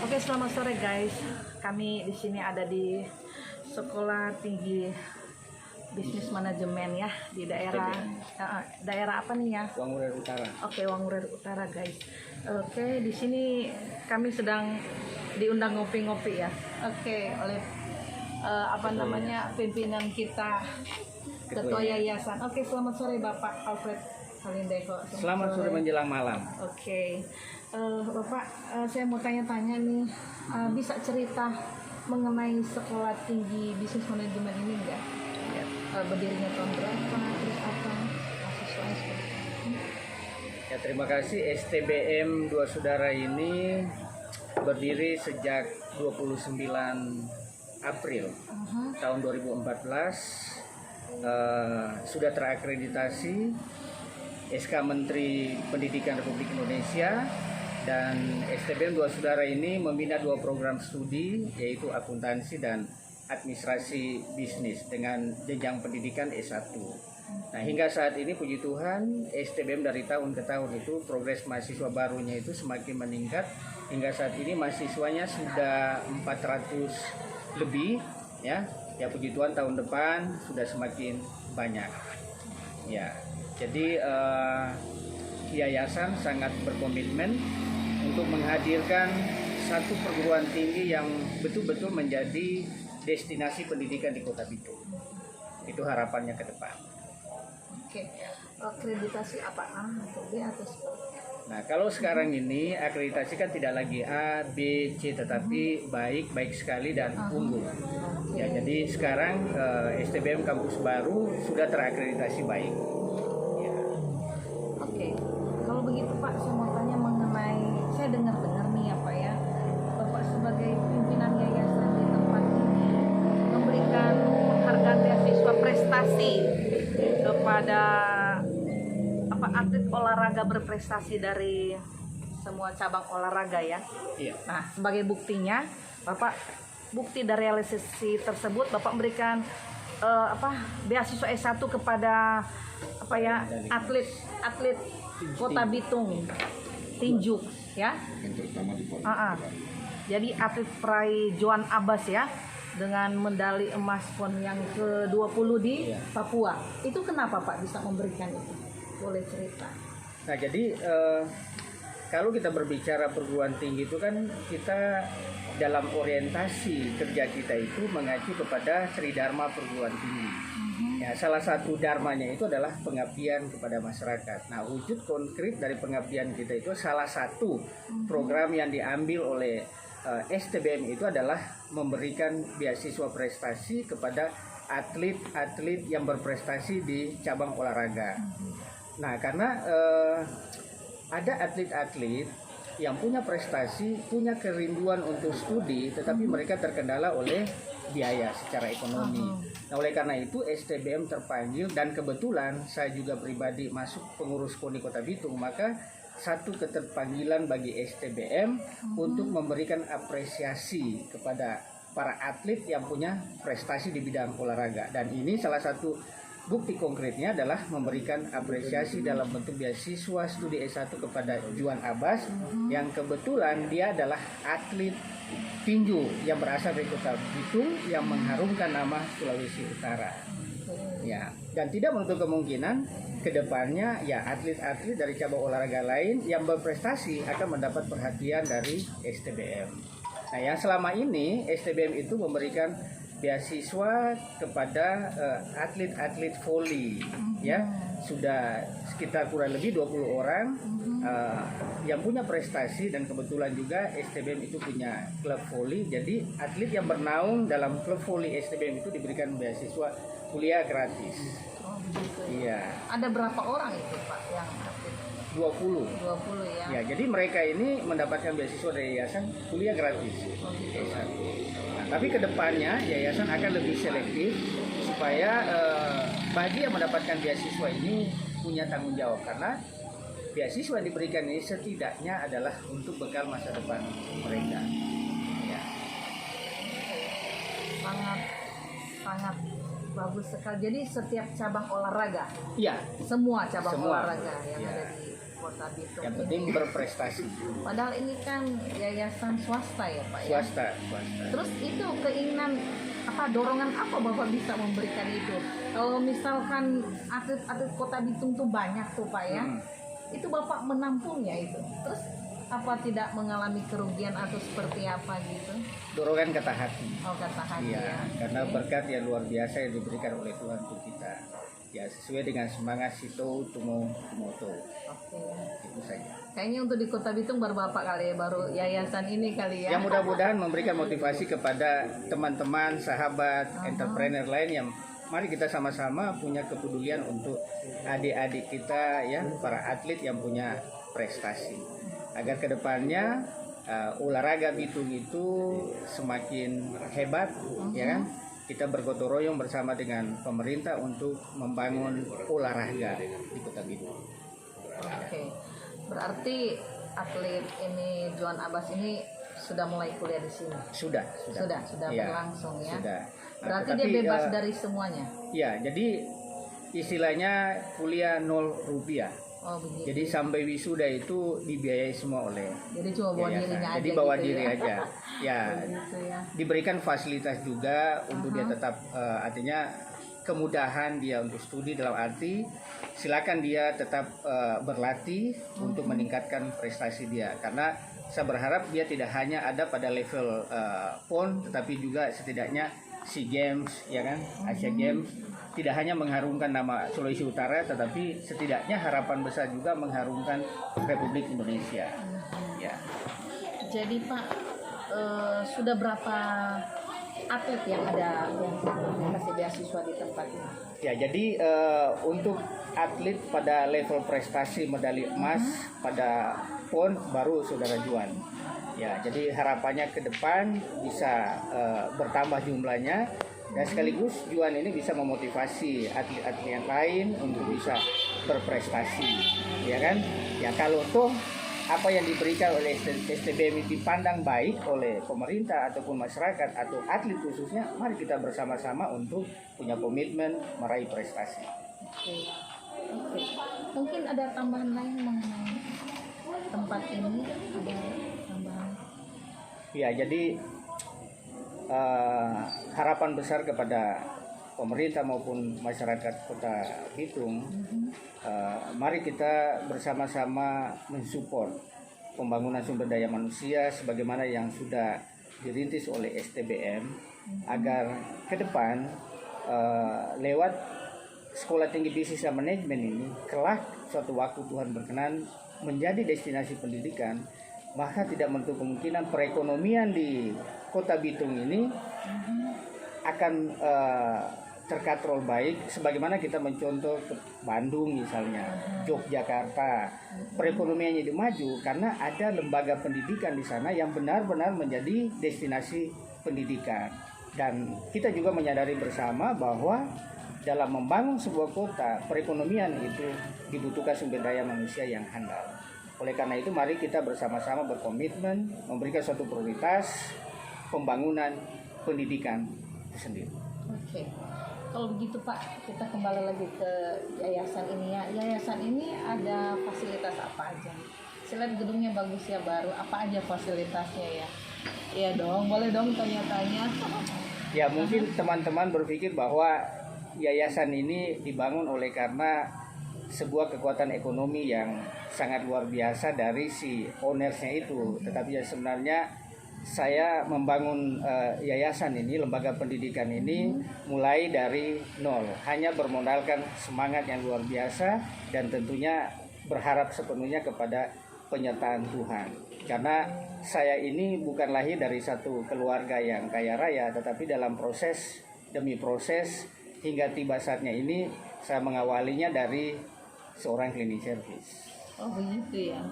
Oke, selamat sore guys. Kami di sini ada di Sekolah Tinggi Bisnis Manajemen ya, di daerah daerah apa nih ya? Wangurer Utara. Oke, Wangurer Utara guys. Oke, di sini kami sedang diundang ngopi-ngopi ya. Oke, oleh apa namanya pimpinan kita, Ketua Yayasan. Oke, selamat sore Bapak Alfred Salindeko. Selamat sore menjelang malam. Oke, Bapak, saya mau tanya-tanya nih, bisa cerita mengenai Sekolah Tinggi Bisnis Manajemen ini enggak? Ya. Berdirinya tahun berapa, terus apa, mahasiswa seperti apa? Ya, terima kasih. STBM Dua Saudara ini berdiri sejak 29 April tahun 2014. Sudah terakreditasi SK Menteri Pendidikan Republik Indonesia, dan STBM Dua Saudara ini membina 2 program studi, yaitu akuntansi dan administrasi bisnis dengan jenjang pendidikan S1. Nah, hingga saat ini puji Tuhan STBM dari tahun ke tahun itu progres mahasiswa barunya itu semakin meningkat. Hingga saat ini mahasiswanya sudah 400 lebih ya. Ya puji Tuhan tahun depan sudah semakin banyak. Ya. Jadi yayasan sangat berkomitmen untuk menghadirkan satu perguruan tinggi yang betul-betul menjadi destinasi pendidikan di Kota Bitung. Itu harapannya ke depan. Oke, akreditasi apa, A atau B atau seperti? Nah, kalau sekarang ini akreditasi kan tidak lagi A, B, C, tetapi baik sekali dan unggul. Ya, jadi sekarang STBM Kampus Baru sudah terakreditasi baik. Ya. Oke, kalau begitu Pak, saya mau tanya mengenai, saya dengar-dengar nih ya Pak ya, Bapak sebagai pimpinan yayasan di tempat ini memberikan penghargaan beasiswa prestasi kepada atlet olahraga berprestasi dari semua cabang olahraga ya. Iya. Nah, sebagai buktinya, Bapak, bukti dari realisasi tersebut Bapak memberikan beasiswa S1 kepada atlet Kota Bitung tinju ya. Jadi atlet peraih Joan Abbas ya, dengan medali emas PON yang ke-20 di Papua. Itu kenapa Pak bisa memberikan itu? Boleh cerita. Nah, jadi kalau kita berbicara perguruan tinggi itu kan kita dalam orientasi kerja kita itu mengacu kepada Sri Dharma Perguruan Tinggi. Ya, salah satu dharmanya itu adalah pengabdian kepada masyarakat. Nah, wujud konkret dari pengabdian kita itu salah satu program yang diambil oleh STBM itu adalah memberikan beasiswa prestasi kepada atlet-atlet yang berprestasi di cabang olahraga. Nah, karena ada atlet-atlet yang punya prestasi, punya kerinduan untuk studi, tetapi mereka terkendala oleh biaya secara ekonomi. Nah, oleh karena itu STBM terpanggil, dan kebetulan saya juga pribadi masuk pengurus KONI Kota Bitung, maka satu keterpanggilan bagi STBM untuk memberikan apresiasi kepada para atlet yang punya prestasi di bidang olahraga. Dan ini salah satu bukti konkretnya adalah memberikan apresiasi dalam bentuk beasiswa studi S1 kepada Joan Abbas, yang kebetulan dia adalah atlet tinju yang berasal dari Kota Bitung yang mengharumkan nama Sulawesi Utara. Ya, dan tidak menutup kemungkinan kedepannya ya atlet-atlet dari cabang olahraga lain yang berprestasi akan mendapat perhatian dari STBM. Nah, yang selama ini STBM itu memberikan beasiswa kepada atlet-atlet voli ya, sudah sekitar kurang lebih 20 orang yang punya prestasi, dan kebetulan juga STBM itu punya klub voli. Jadi atlet yang bernaung dalam klub voli STBM itu diberikan beasiswa kuliah gratis. Iya. Ada berapa orang itu Pak yang atlet? 20 ya. Ya, jadi mereka ini mendapatkan beasiswa dari yayasan kuliah gratis. Nah, tapi kedepannya yayasan akan lebih selektif supaya bagi yang mendapatkan beasiswa ini punya tanggung jawab, karena beasiswa yang diberikan ini setidaknya adalah untuk bekal masa depan mereka. Ya. Sangat bagus sekali. Jadi setiap cabang olahraga, Iya. semua cabang Semua. olahraga yang Ya. ada di Kota Bitung. Yang penting ini. berprestasi. Padahal ini kan yayasan swasta ya Pak ya. Swasta. Terus itu keinginan dorongan apa Bapak bisa memberikan itu? Kalau misalkan atlet-atlet Kota Bitung tuh banyak tuh Pak ya. Itu Bapak menampungnya itu. Terus apa tidak mengalami kerugian atau seperti apa gitu? Dorongan kata hati. Oh, kata hati Iya, ya. karena berkat yang luar biasa yang diberikan oleh Tuhan untuk kita. Ya, sesuai dengan semangat Sito Tumo Tumoto. Oke. Itu saja. Kayaknya untuk di Kota Bitung baru Bapak kali ya, baru yayasan ini kali ya. Yang mudah-mudahan memberikan motivasi kepada teman-teman, sahabat, entrepreneur lain yang mari kita sama-sama punya kepedulian untuk adik-adik kita ya, para atlet yang punya prestasi. Agar kedepannya olahraga Bitung itu semakin hebat, ya kan? Kita bergotong royong bersama dengan pemerintah untuk membangun olahraga di Kota Bitung. Oke. Berarti atlet ini Johan Abbas ini sudah mulai kuliah di sini. Sudah Sudah Ya, berlangsung ya. Sudah. Nah, Berarti tetapi, dia bebas dari semuanya. Ya, jadi istilahnya kuliah 0 rupiah. Oh begitu. Jadi sampai wisuda itu dibiayai semua oleh Jadi cuma bawa yayasan. dirinya aja. Jadi bawa gitu diri ya. aja. Ya, Begitu ya. diberikan fasilitas juga untuk dia tetap artinya kemudahan dia untuk studi, dalam arti silakan dia tetap berlatih untuk meningkatkan prestasi dia, karena saya berharap dia tidak hanya ada pada level PON tetapi juga setidaknya SEA Games ya kan, Asia Games, tidak hanya mengharumkan nama Sulawesi Utara tetapi setidaknya harapan besar juga mengharumkan Republik Indonesia. Ya. Jadi Pak, sudah berapa atlet yang ada yang kasih beasiswa di tempat ini? Ya, jadi untuk atlet pada level prestasi medali emas pada PON baru Saudara Juan. Ya, jadi harapannya ke depan bisa bertambah jumlahnya dan sekaligus Juan ini bisa memotivasi atlet-atlet yang lain untuk bisa berprestasi. Ya kan? Ya kalau toh apa yang diberikan oleh STBM dipandang baik oleh pemerintah ataupun masyarakat atau atlet khususnya, mari kita bersama-sama untuk punya komitmen meraih prestasi. Oke. Mungkin ada tambahan lain mengenai tempat ini, ada tambahan? Ya, jadi harapan besar kepada pemerintah maupun masyarakat Kota Bitung, mari kita bersama-sama mensupport pembangunan sumber daya manusia sebagaimana yang sudah dirintis oleh STBM, agar ke depan lewat Sekolah Tinggi Bisnis dan Manajemen ini kelak suatu waktu Tuhan berkenan menjadi destinasi pendidikan, maka tidak menutup kemungkinan perekonomian di Kota Bitung ini akan terkatrol baik, sebagaimana kita mencontoh ke Bandung misalnya, Yogyakarta, perekonomiannya itu maju karena ada lembaga pendidikan di sana yang benar-benar menjadi destinasi pendidikan. Dan kita juga menyadari bersama bahwa dalam membangun sebuah kota, perekonomian itu dibutuhkan sumber daya manusia yang handal. Oleh karena itu mari kita bersama-sama berkomitmen memberikan suatu prioritas pembangunan pendidikan itu sendiri. Oke. Kalau begitu Pak, kita kembali lagi ke yayasan ini ya. Yayasan ini ada fasilitas apa aja? Saya lihat gedungnya bagus ya, baru. Apa aja fasilitasnya ya? Iya dong, boleh dong tanya-tanya. Ya, mungkin teman-teman berpikir bahwa yayasan ini dibangun oleh karena sebuah kekuatan ekonomi yang sangat luar biasa dari si ownersnya itu. Tetapi ya sebenarnya saya membangun yayasan ini, lembaga pendidikan ini mulai dari nol, hanya bermodalkan semangat yang luar biasa dan tentunya berharap sepenuhnya kepada penyertaan Tuhan. Karena saya ini bukan lahir dari satu keluarga yang kaya raya, tetapi dalam proses demi proses hingga tiba saatnya ini saya mengawalinya dari seorang cleaning service. Oh begitu ya.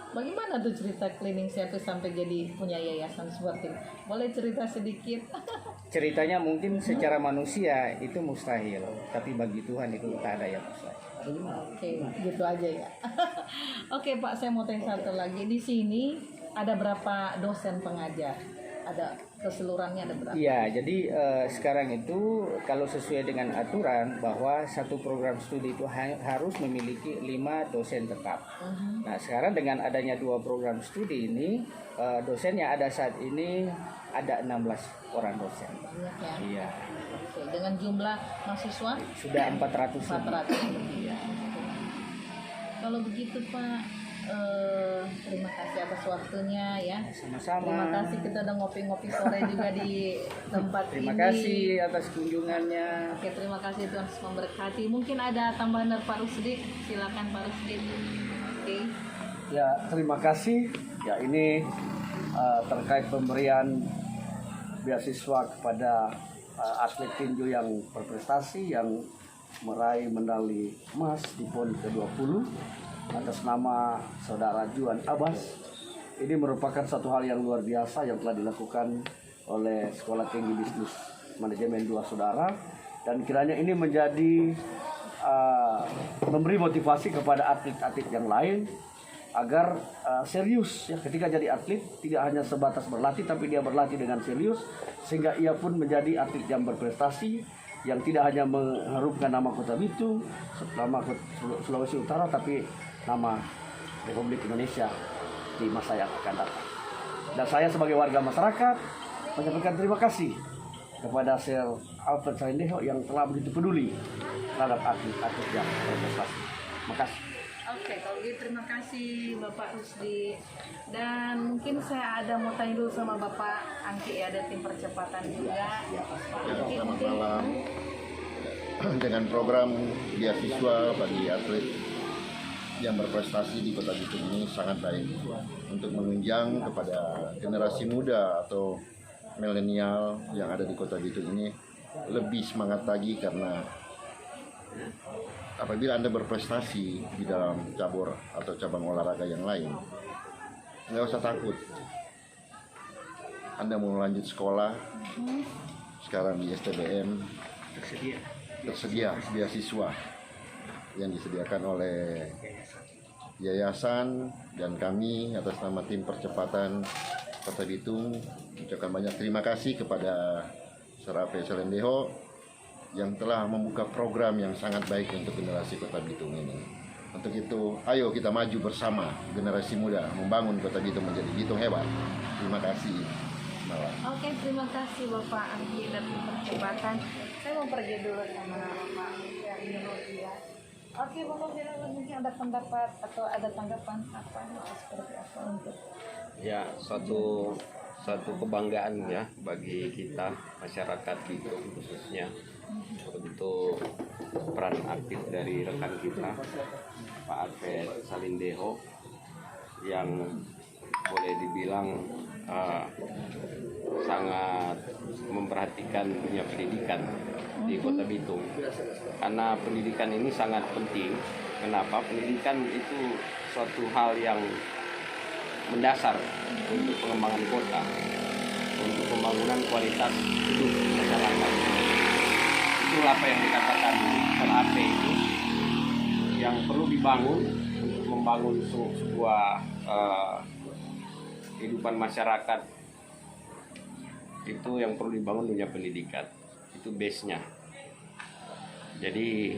Bagaimana tuh cerita cleaning service sampai jadi punya yayasan seperti ini? Boleh cerita sedikit? Ceritanya mungkin secara manusia itu mustahil, tapi bagi Tuhan itu tak ada yang mustahil. Oke, gitu aja ya. Oke Pak, saya mau tanya satu lagi. Di sini ada berapa dosen pengajar? ada keseluruhannya ada berapa? Iya, jadi sekarang itu kalau sesuai dengan aturan bahwa satu program studi itu harus memiliki 5 dosen tetap. Nah, sekarang dengan adanya 2 program studi ini, dosen yang ada saat ini ada 16 orang dosen. Banyak ya. Iya. Oke, dengan jumlah mahasiswa Sudah 400 lebih. 400 lebih. Kalau begitu Pak, terima kasih atas waktunya ya. Sama-sama. Terima kasih, kita udah ngopi-ngopi sore juga di tempat Terima ini. kasih atas kunjungannya. Oke, terima kasih Tuhan Yesus memberkati. Mungkin ada tambahan dari Pak Rusdi, silakan Pak Rusdi. Oke. Ya, terima kasih. Ya, ini terkait pemberian beasiswa kepada atlet tinju yang berprestasi yang meraih medali emas di PON ke-20 atas nama Saudara Juan Abbas. Ini merupakan satu hal yang luar biasa yang telah dilakukan oleh Sekolah Tinggi Bisnis Manajemen 2 Saudara, dan kiranya ini menjadi memberi motivasi kepada atlet-atlet yang lain agar serius ya, ketika jadi atlet tidak hanya sebatas berlatih, tapi dia berlatih dengan serius sehingga ia pun menjadi atlet yang berprestasi, yang tidak hanya mengharumkan nama Kota Bitung, nama Sulawesi Utara, tapi nama Republik Indonesia di masa yang akan datang. Dan saya sebagai warga masyarakat menyampaikan terima kasih kepada Sir Alfred Salindeho yang telah begitu peduli terhadap atlet-atlet yang berprestasi. Terima kasih. Oke, kalau gitu terima kasih Bapak Rusdi. Dan mungkin saya ada mau tanya dulu sama Bapak Angki, ada tim percepatan juga. Pak Angki, Selamat mungkin. malam. Dengan program beasiswa bagi atlet yang berprestasi di Kota Bitung ini sangat baik untuk menunjang kepada generasi muda atau milenial yang ada di Kota Bitung ini lebih semangat lagi, karena apabila Anda berprestasi di dalam cabur atau cabang olahraga yang lain, nggak usah takut. Anda mau lanjut sekolah, sekarang di STBM tersedia beasiswa yang disediakan oleh yayasan, dan kami atas nama tim percepatan Kota Bitung ucapkan banyak terima kasih kepada Sir Alfred Salindeho yang telah membuka program yang sangat baik untuk generasi Kota Bitung ini. Untuk itu, ayo kita maju bersama generasi muda membangun Kota Bitung menjadi Bitung hebat. Terima kasih. Malam. Oke, terima kasih Bapak Angki dan tim percepatan. Saya mau pergi dulu sama Bapak ya. Oke, Bapak Firman, mungkin ada pendapat atau ada tanggapan apa seperti apa untuk Ya, suatu kebanggaan ya bagi kita masyarakat Bitung khususnya untuk peran aktif dari rekan kita Pak Alfred Salindeho yang boleh dibilang sangat memperhatikan dunia pendidikan di Kota Bitung, karena pendidikan ini sangat penting. Kenapa? Pendidikan itu suatu hal yang mendasar untuk pengembangan kota, untuk pembangunan kualitas hidup masyarakat. Itulah apa yang dikatakan LAP itu yang perlu dibangun untuk membangun sebuah kehidupan masyarakat. Itu yang perlu dibangun dunia pendidikan, itu base-nya. Jadi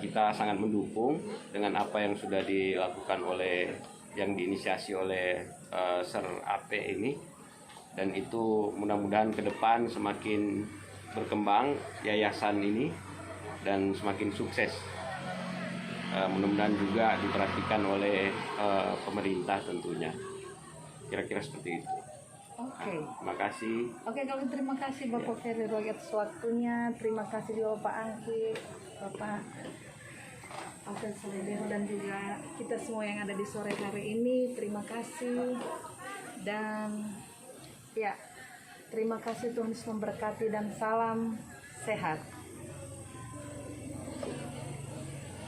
kita sangat mendukung dengan apa yang sudah dilakukan oleh, yang diinisiasi oleh Sir AP ini, dan itu mudah-mudahan ke depan semakin berkembang yayasan ini dan semakin sukses. Mudah-mudahan juga diperhatikan oleh pemerintah tentunya. Kira-kira seperti itu. Oke. Terima kasih. Oke, kalau terima kasih Bapak Ferry Roy atas waktunya. Terima kasih juga Bapak Angki, Bapak Alfred Salindeho, dan juga kita semua yang ada di sore hari ini. Terima kasih. Dan ya, terima kasih, Tuhan Yesus memberkati dan salam sehat.